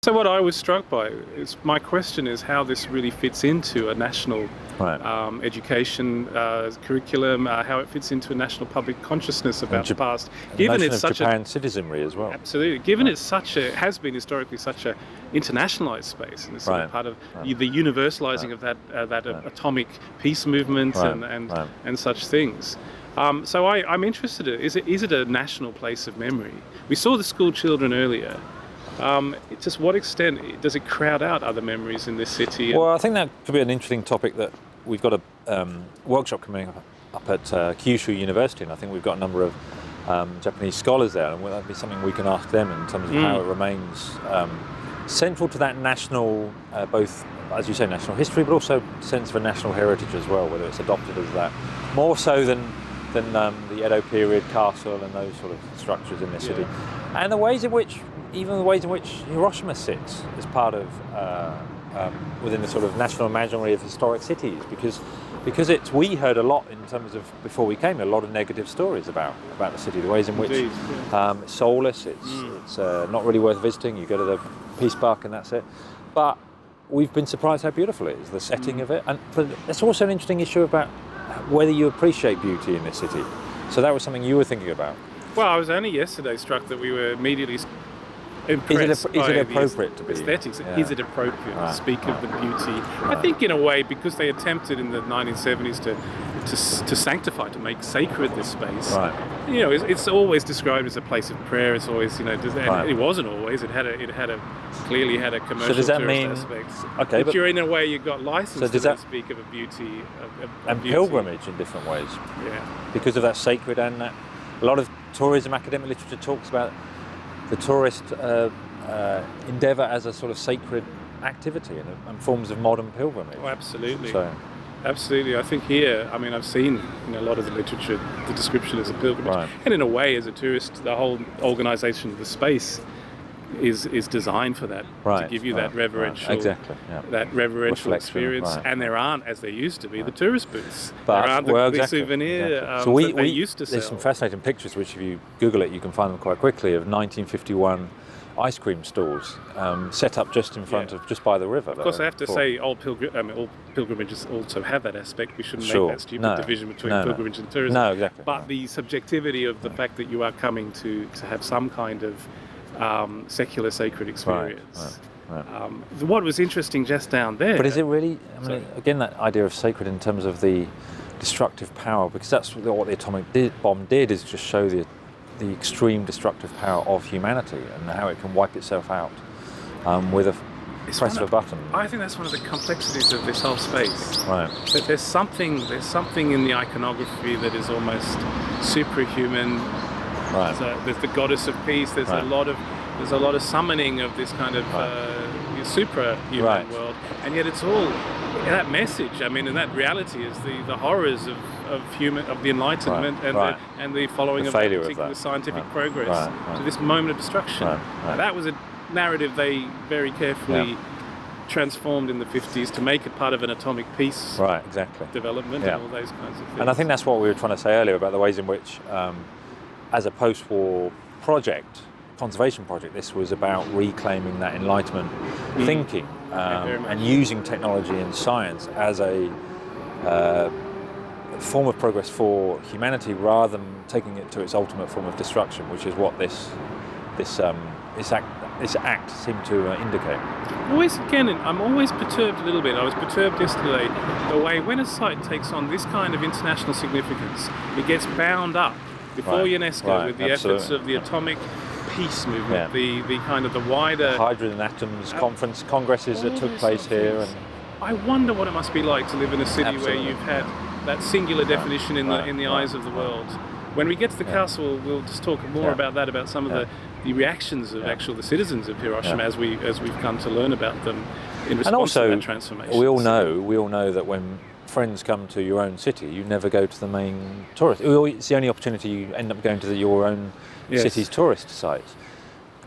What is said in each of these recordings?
So what I was struck by is, my question is how this really fits into a national Right. education curriculum, how it fits into a national public consciousness about the past. The Given notion it's of such Japan's citizenry as well. absolutely, given it's such a has been historically such a internationalized space, and it's sort of part of the universalizing of that atomic peace movement and such things. So I'm interested in, is it a national place of memory? We saw the school children earlier. To what extent does it crowd out other memories in this city? Well, I think that could be an interesting topic. That we've got a workshop coming up at Kyushu University, and I think we've got a number of Japanese scholars there, and that'd be something we can ask them in terms of how it remains central to that national, both, as you say, national history, but also sense of a national heritage as well, whether it's adopted as that, more so than the Edo period castle and those sort of structures in the city, and the ways in which Hiroshima sits as part of within the sort of national imaginary of historic cities, because we heard a lot in terms of, before we came, a lot of negative stories about the city, the ways in which it's soulless, it's not really worth visiting. You go to the Peace Park and that's it, but we've been surprised how beautiful it is, the setting of it, but it's also an interesting issue about whether you appreciate beauty in this city. So that was something you were thinking about. Well, I was only yesterday struck that we were immediately impressed is it appropriate to be aesthetics. Is it appropriate to speak of the beauty? I think in a way, because they attempted in the 1970s to sanctify, to make sacred this space. You know, it's always described as a place of prayer. It's always, it wasn't always. It clearly had a commercial aspect. Okay, but you're in a way, you got license to speak of a beauty and beauty. Pilgrimage in different ways. Yeah, because of that sacred, and that a lot of tourism, academic literature talks about the tourist endeavour as a sort of sacred activity and forms of modern pilgrimage. Oh, absolutely. Absolutely. I think here, I mean, I've seen a lot of the literature, the description as a pilgrimage, and in a way, as a tourist, the whole organisation of the space is designed for that, to give you that reverential, that reverential experience. And there aren't, as there used to be, the tourist booths. But, there aren't the souvenir that they used to sell. There's some fascinating pictures, which if you Google it, you can find them quite quickly, of 1951 ice cream stalls set up just in front of, just by the river. Of course, I have to say, all pilgrimages also have that aspect. We shouldn't make that stupid division between pilgrimage and tourism. No, exactly. But the subjectivity of the fact that you are coming to have some kind of secular sacred experience. What was interesting just down there. But is it really? I mean, again, that idea of sacred in terms of the destructive power, because that's what the atomic bomb did, is just show the extreme destructive power of humanity and how it can wipe itself out with a press of a button. I think that's one of the complexities of this whole space. That there's something in the iconography that is almost superhuman. There's the goddess of peace. There's a lot of summoning of this kind of superhuman world, and yet it's all that message. I mean, and that reality is the horrors of the Enlightenment and the following of that particular scientific progress to this moment of destruction. That was a narrative they very carefully transformed in the 50s to make it part of an atomic peace development and all those kinds of things. And I think that's what we were trying to say earlier about the ways in which, as a post-war conservation project, this was about reclaiming that Enlightenment thinking and using technology and science as a form of progress for humanity, rather than taking it to its ultimate form of destruction, which is what this act seemed to indicate. I'm always perturbed a little bit. I was perturbed yesterday the way when a site takes on this kind of international significance, it gets bound up before UNESCO with the efforts of the atomic peace movement, the kind of the wider hydrogen atoms congresses that took place here. And I wonder what it must be like to live in a city where you've had that singular definition in the eyes of the world. When we get to the castle, we'll just talk more about that, about some of the reactions of the citizens of Hiroshima as we've come to learn about them in response to that transformation. We all know that when friends come to your own city, you never go to the main tourist. It's the only opportunity you end up going to your own city's tourist sites.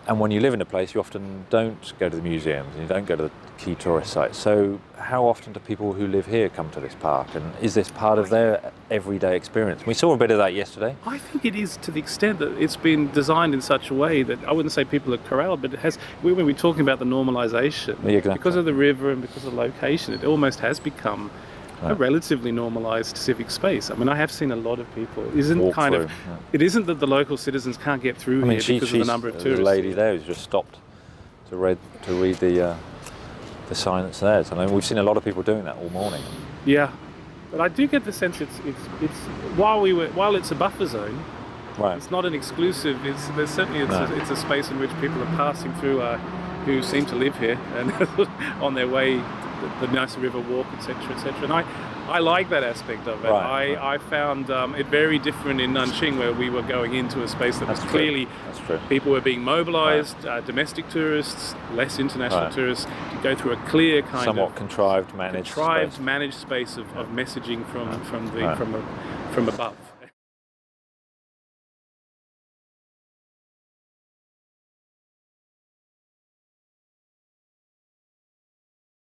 And when you live in a place, you often don't go to the museums, and you don't go to the key tourist sites. So how often do people who live here come to this park, and is this part of their everyday experience? We saw a bit of that yesterday. I think it is, to the extent that it's been designed in such a way that I wouldn't say people are corralled, but it has. When we're talking about the normalisation, exactly. Because of the river and because of the location, it almost has become a relatively normalised civic space. I mean, I have seen a lot of people. It isn't that the local citizens can't get through here because of the number of tourists. The lady there who's just stopped to read the sign that's there. So we've seen a lot of people doing that all morning. Yeah, but I do get the sense it's while it's a buffer zone, it's not an exclusive. It's a space in which people are passing through who seem to live here and on their way. The nice river walk, etc., etc. And I like that aspect of it. I found it very different in Nanjing, where we were going into a space that was clearly people were being mobilised, domestic tourists, less international tourists, to go through a clear kind somewhat contrived, managed space of messaging from above.